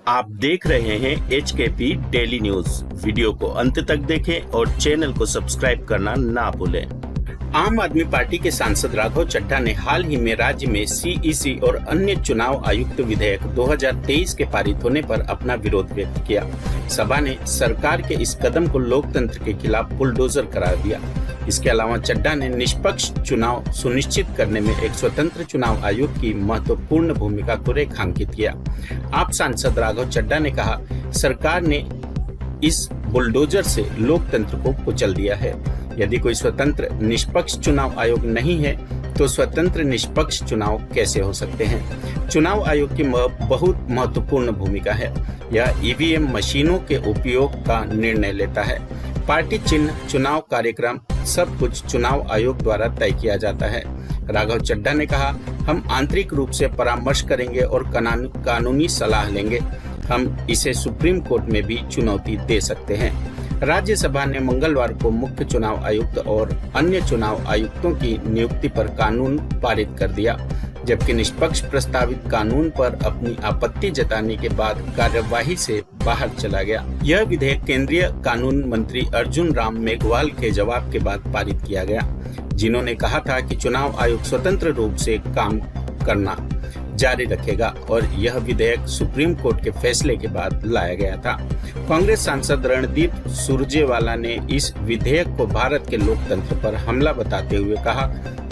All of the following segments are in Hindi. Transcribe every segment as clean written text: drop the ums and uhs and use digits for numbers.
आप देख रहे हैं HKP डेली न्यूज। वीडियो को अंत तक देखें और चैनल को सब्सक्राइब करना ना भूलें। आम आदमी पार्टी के सांसद राघव चड्ढा ने हाल ही में राज्य में CEC और अन्य चुनाव आयुक्त विधेयक 2023 के पारित होने पर अपना विरोध व्यक्त किया। सभा ने सरकार के इस कदम को लोकतंत्र के खिलाफ बुलडोजर करार दिया। इसके अलावा चड्ढा ने निष्पक्ष चुनाव सुनिश्चित करने में एक स्वतंत्र चुनाव आयोग की महत्वपूर्ण भूमिका को रेखांकित किया। आप सांसद राघव चड्ढा ने कहा, सरकार ने इस बुलडोजर से लोकतंत्र को कुचल दिया है। यदि कोई स्वतंत्र निष्पक्ष चुनाव आयोग नहीं है तो स्वतंत्र निष्पक्ष चुनाव कैसे हो सकते हैं। चुनाव आयोग की बहुत महत्वपूर्ण भूमिका है। यह EVM मशीनों के उपयोग का निर्णय लेता है। पार्टी चिन्ह, चुनाव कार्यक्रम, सब कुछ चुनाव आयोग द्वारा तय किया जाता है। राघव चड्ढा ने कहा, हम आंतरिक रूप से परामर्श करेंगे और कानूनी सलाह लेंगे। हम इसे सुप्रीम कोर्ट में भी चुनौती दे सकते हैं। राज्यसभा ने मंगलवार को मुख्य चुनाव आयुक्त और अन्य चुनाव आयुक्तों की नियुक्ति पर कानून पारित कर दिया, जबकि निष्पक्ष प्रस्तावित कानून पर अपनी आपत्ति जताने के बाद कार्यवाही से बाहर चला गया। यह विधेयक केंद्रीय कानून मंत्री अर्जुन राम मेघवाल के जवाब के बाद पारित किया गया, जिन्होंने कहा था कि चुनाव आयोग स्वतंत्र रूप से काम करना जारी रखेगा और यह विधेयक सुप्रीम कोर्ट के फैसले के बाद लाया गया था। कांग्रेस सांसद रणदीप सुरजेवाला ने इस विधेयक को भारत के लोकतंत्र पर हमला बताते हुए कहा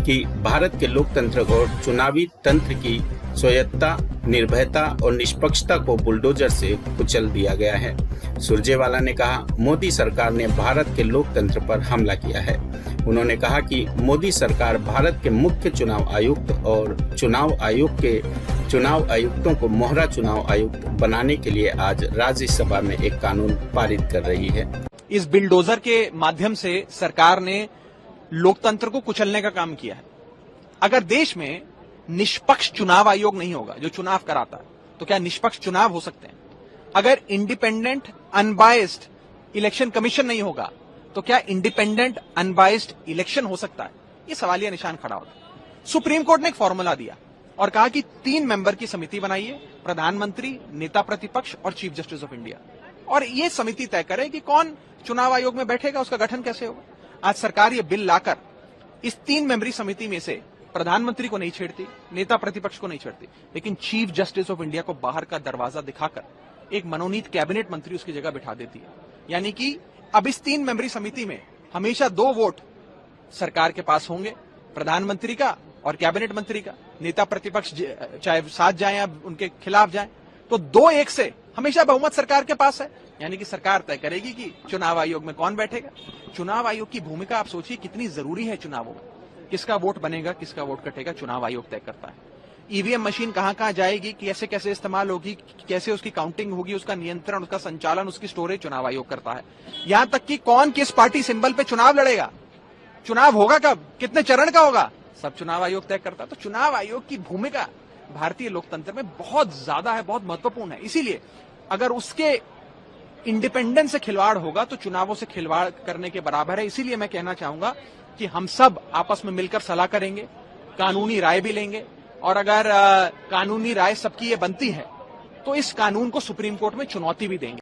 कि भारत के लोकतंत्र और चुनावी तंत्र की स्वायत्तता, निर्भयता और निष्पक्षता को बुलडोजर से कुचल दिया गया है। सुरजेवाला ने कहा, मोदी सरकार ने भारत के लोकतंत्र पर हमला किया है। उन्होंने कहा कि मोदी सरकार भारत के मुख्य चुनाव आयुक्त और चुनाव आयोग के चुनाव आयुक्तों को मोहरा चुनाव आयुक्त बनाने के लिए आज राज्यसभा में एक कानून पारित कर रही है। इस बिलडोजर के माध्यम से सरकार ने लोकतंत्र को कुचलने का काम किया है। अगर देश में निष्पक्ष चुनाव आयोग नहीं होगा जो चुनाव कराता है, तो क्या निष्पक्ष चुनाव हो सकते हैं? अगर इंडिपेंडेंट अनबायस्ड इलेक्शन कमीशन नहीं होगा तो क्या इंडिपेंडेंट अनबायस्ड इलेक्शन हो सकता है? ये सवालिया निशान खड़ा होता है। सुप्रीम कोर्ट ने एक फॉर्मूला दिया और कहा कि 3 मेंबर की समिति बनाइए, प्रधानमंत्री, नेता प्रतिपक्ष और चीफ जस्टिस ऑफ इंडिया, और ये समिति तय करे कि कौन चुनाव आयोग में बैठेगा, उसका गठन कैसे होगा। आज सरकार ये बिल लाकर इस 3 मेंबरी समिति में से प्रधानमंत्री को नहीं छेड़ती, नेता प्रतिपक्ष को नहीं छेड़ती, लेकिन चीफ जस्टिस ऑफ इंडिया को बाहर का दरवाजा दिखाकर एक मनोनीत कैबिनेट मंत्री उसकी जगह बिठा देती है। यानी कि अब इस 3 मेंबरी समिति में हमेशा 2 वोट सरकार के पास होंगे, प्रधानमंत्री का और कैबिनेट मंत्री का। नेता प्रतिपक्ष चाहे साथ जाए या उनके खिलाफ जाए तो 2-1 से हमेशा बहुमत सरकार के पास है। यानी कि सरकार तय करेगी कि चुनाव आयोग में कौन बैठेगा। चुनाव आयोग की भूमिका आप सोचिए कितनी जरूरी है चुनावों में। किसका वोट बनेगा, किसका वोट कटेगा, चुनाव आयोग तय करता है। EVM मशीन कहां कहां जाएगी, कैसे कैसे इस्तेमाल होगी, कैसे उसकी काउंटिंग होगी, उसका नियंत्रण, उसका संचालन, उसकी स्टोरेज चुनाव आयोग करता है। यहां तक कि कौन किस पार्टी सिंबल पे चुनाव लड़ेगा, चुनाव होगा कब, कितने चरण का होगा, सब चुनाव आयोग तय करता है। तो चुनाव आयोग की भूमिका भारतीय लोकतंत्र में बहुत ज्यादा है, बहुत महत्वपूर्ण है। इसीलिए अगर उसके इंडिपेंडेंस से खिलवाड़ होगा तो चुनावों से खिलवाड़ करने के बराबर है। इसीलिए मैं कहना चाहूंगा कि हम सब आपस में मिलकर सलाह करेंगे, कानूनी राय भी लेंगे, और अगर कानूनी राय सबकी ये बनती है तो इस कानून को सुप्रीम कोर्ट में चुनौती भी देंगे।